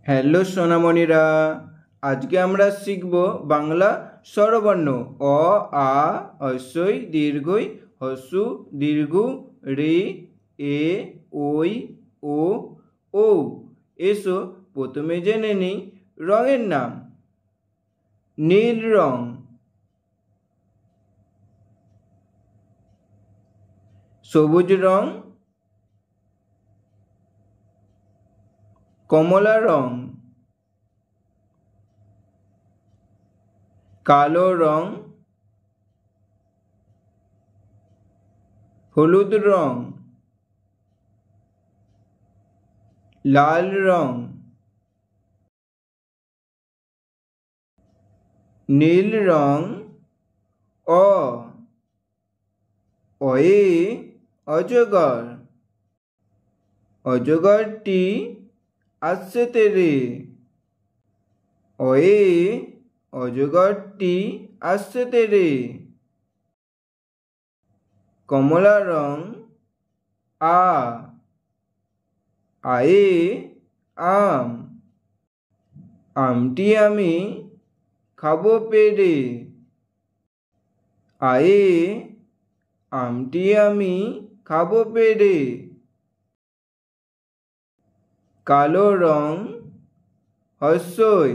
Hello সোনামণিরা, আজকে আমরা শিখব বাংলা স্বরবর্ণ অ, আ, হ্রস্বই দীর্ঘই, হ্রস্ব দীর্ঘ, রে, এ, ওই, ও, ও। এসো প্রথমে জেনে নিই রঙের নাম। নীল রং, সবুজ রং, কমলা রং, কালো রং, হলুদ রং, লাল রং, নীল রং। অ, অয়ে অজগর, অজগরটি আসছে তেরে। অয়ে অজগরটি আসছে তেরে। কমলা রং। আ, আয়ে আম, আমটি আমি খাবো পেড়ে। আয়ে আমটি আমি খাবো পেড়ে। কালো রং। হ্রস্বই,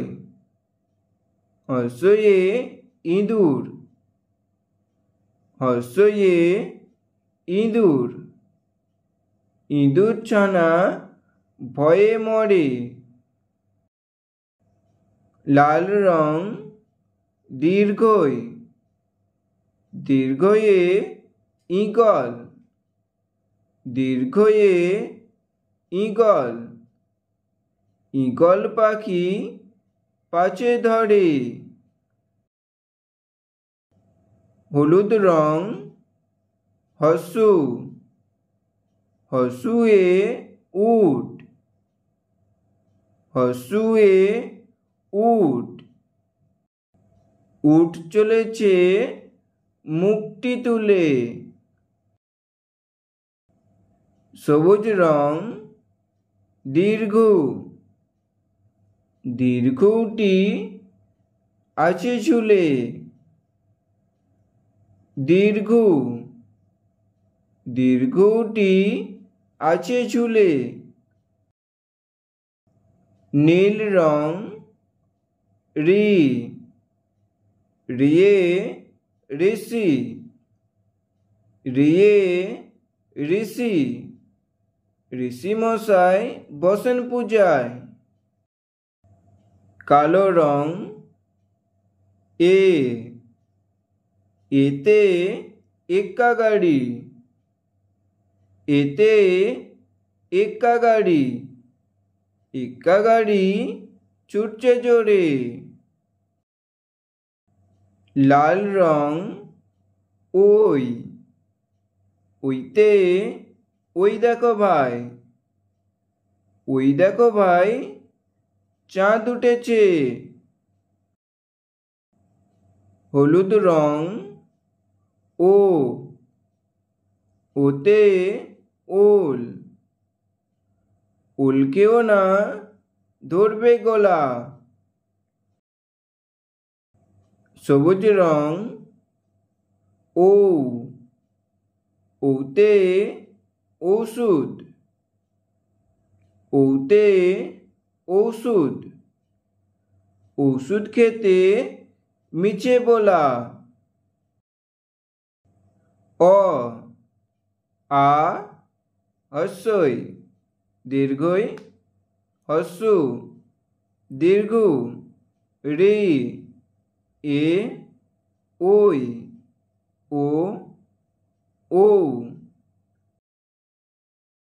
হ্রস্বয়ে ইঁদুর, হ্রস্বয়ে ইঁদুর, ইঁদুর ছানা ভয়ে মরে। লাল রং। দীর্ঘই, দীর্ঘয়ে ঈগল, দীর্ঘয়ে ঈগল, ঈগল পাখি পাছে ধরে। হলুদ রং। হ্রস্ব, হ্রস্বয়ে উট, হ্রস্বয়ে উট, উট চলেছে মুখটি তুলে। সবুজ রং। দীর্ঘ, দীর্ঘটি আছে ঝুলে। দীর্ঘ, দীর্ঘটি আছে ঝুলে। নীল রং। রি, রিয়ে ঋষি, রিয়ে ঋষি, ঋষি মশাই বসেন পূজায়। কালো রং। এ, এতে এক্কা গাড়ি, এতে এক্কা গাড়ি, এক্কা গাড়ি ছুটছে জোরে। লাল রং। ওই, ওইতে ওই দেখো ভাই, ওই দেখো ভাই চাঁদ উঠেছে। হলুদ রং। ও, ওতে ওল, ওলকেও না ধরবে গলা। সবুজ রং। ও, ওতে ঔষধ, ওতে ঔষধ, ওষুধ খেতে মিছে বলা। অ, আ, হ্রস্বই দীর্ঘই, হ্রস্ব দীর্ঘ, রে, এ, ওই, ও, ও।